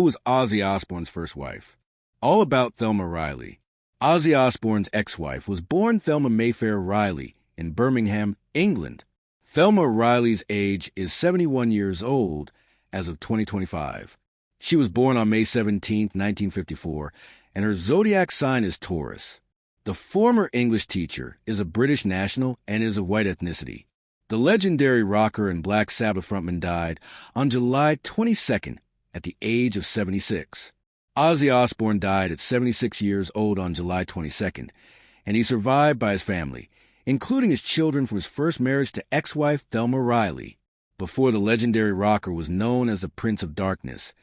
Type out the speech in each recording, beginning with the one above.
was Ozzy Osbourne's first wife? All about Thelma Riley. Ozzy Osbourne's ex-wife was born Thelma Mayfair Riley in Birmingham, England. Thelma Riley's age is 71 years old as of 2025. She was born on May 17, 1954, and her zodiac sign is Taurus. The former English teacher is a British national and is of white ethnicity. The legendary rocker and Black Sabbath frontman died on July 22nd at the age of 76. Ozzy Osbourne died at 76 years old on July 22nd, and he's survived by his family, including his children from his first marriage to ex-wife Thelma Riley. Before the legendary rocker was known as the Prince of Darkness,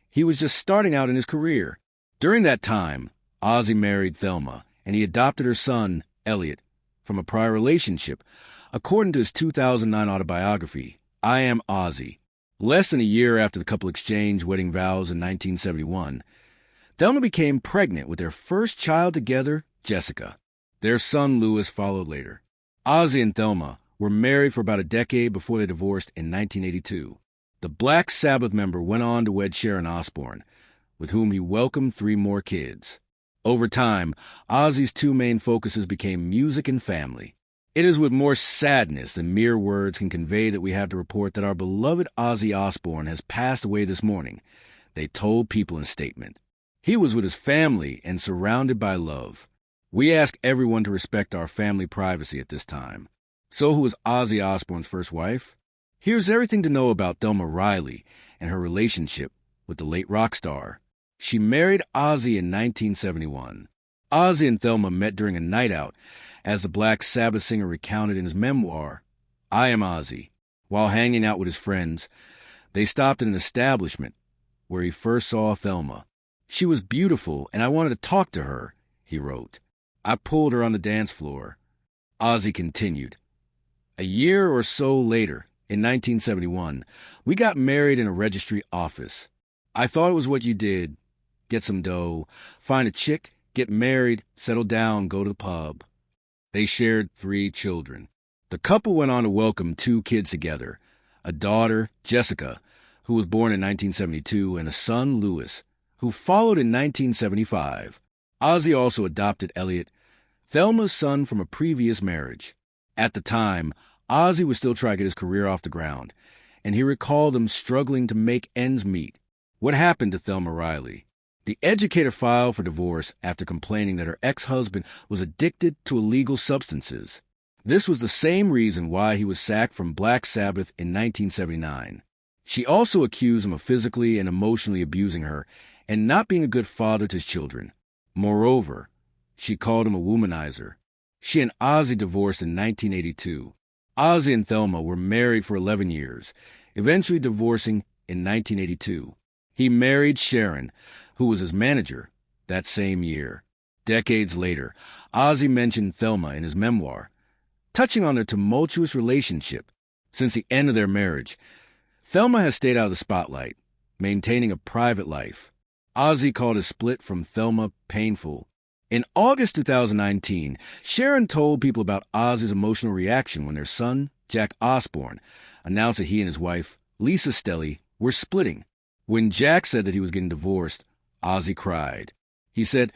he was just starting out in his career. During that time, Ozzy married Thelma, and he adopted her son, Elliot, from a prior relationship, according to his 2009 autobiography, I Am Ozzy. Less than a year after the couple exchanged wedding vows in 1971, Thelma became pregnant with their first child together, Jessica. Their son, Louis, followed later. Ozzy and Thelma were married for about a decade before they divorced in 1982. The Black Sabbath member went on to wed Sharon Osbourne, with whom he welcomed 3 more kids. Over time, Ozzy's 2 main focuses became music and family. It is with more sadness than mere words can convey that we have to report that our beloved Ozzy Osbourne has passed away this morning, they told people in a statement. He was with his family and surrounded by love. We ask everyone to respect our family privacy at this time. So who was Ozzy Osbourne's first wife? Here's everything to know about Thelma Riley and her relationship with the late rock star. She married Ozzy in 1971. Ozzy and Thelma met during a night out, as the Black Sabbath singer recounted in his memoir, I Am Ozzy. While hanging out with his friends, they stopped at an establishment where he first saw Thelma. She was beautiful, and I wanted to talk to her, he wrote. I pulled her on the dance floor. Ozzy continued. A year or so later, in 1971, we got married in a registry office. I thought it was what you did. Get some dough, find a chick, get married, settle down, go to the pub. They shared 3 children. The couple went on to welcome 2 kids together, a daughter, Jessica, who was born in 1972, and a son, Louis, who followed in 1975. Ozzy also adopted Elliot, Thelma's son from a previous marriage. At the time, Ozzy was still trying to get his career off the ground, and he recalled them struggling to make ends meet. What happened to Thelma Riley? The educator filed for divorce after complaining that her ex-husband was addicted to illegal substances. This was the same reason why he was sacked from Black Sabbath in 1979. She also accused him of physically and emotionally abusing her and not being a good father to his children. Moreover, she called him a womanizer. She and Ozzy divorced in 1982. Ozzy and Thelma were married for 11 years, eventually divorcing in 1982. He married Sharon, who was his manager, that same year. Decades later, Ozzy mentioned Thelma in his memoir, touching on their tumultuous relationship. Since the end of their marriage, Thelma has stayed out of the spotlight, maintaining a private life. Ozzy called his split from Thelma painful. In August 2019, Sharon told people about Ozzy's emotional reaction when their son, Jack Osbourne, announced that he and his wife, Lisa Stelly, were splitting. When Jack said that he was getting divorced, Ozzy cried. He said,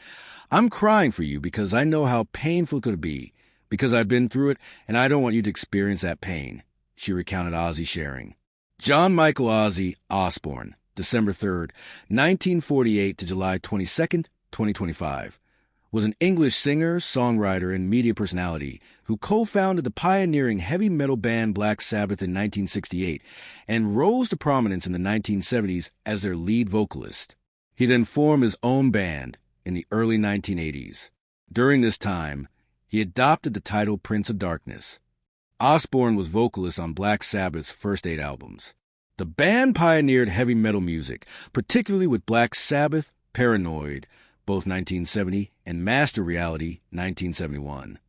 I'm crying for you because I know how painful it could be, because I've been through it and I don't want you to experience that pain, she recounted Ozzy sharing. John Michael Ozzy Osbourne, December 3rd, 1948 to July 22nd, 2025, was an English singer, songwriter, and media personality who co-founded the pioneering heavy metal band Black Sabbath in 1968 and rose to prominence in the 1970s as their lead vocalist. He then formed his own band in the early 1980s. During this time, he adopted the title Prince of Darkness. Osbourne was vocalist on Black Sabbath's first 8 albums. The band pioneered heavy metal music, particularly with Black Sabbath, Paranoid, both 1970, and Master Reality, 1971.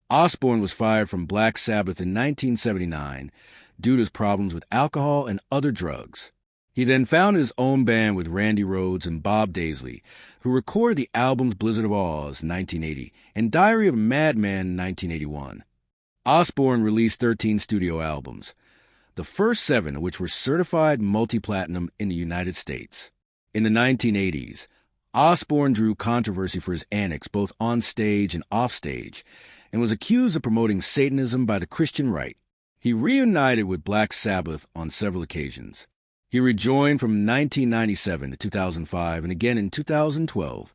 Osbourne was fired from Black Sabbath in 1979 due to his problems with alcohol and other drugs. He then founded his own band with Randy Rhoads and Bob Daisley, who recorded the albums Blizzard of Oz, 1980, and Diary of a Madman, 1981. Osbourne released 13 studio albums, the first 7 of which were certified multi-platinum in the United States. In the 1980s, Osbourne drew controversy for his antics both on stage and off stage, and was accused of promoting Satanism by the Christian right. He reunited with Black Sabbath on several occasions. He rejoined from 1997 to 2005 and again in 2012.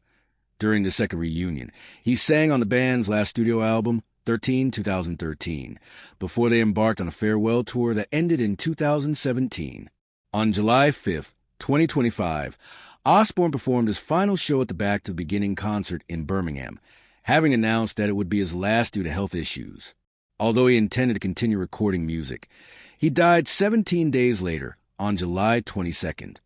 During the second reunion, he sang on the band's last studio album, 2013, before they embarked on a farewell tour that ended in 2017. On July 5th, 2025, Osbourne performed his final show at the Back to the Beginning concert in Birmingham, having announced that it would be his last due to health issues. Although he intended to continue recording music, he died 17 days later, on July 22nd.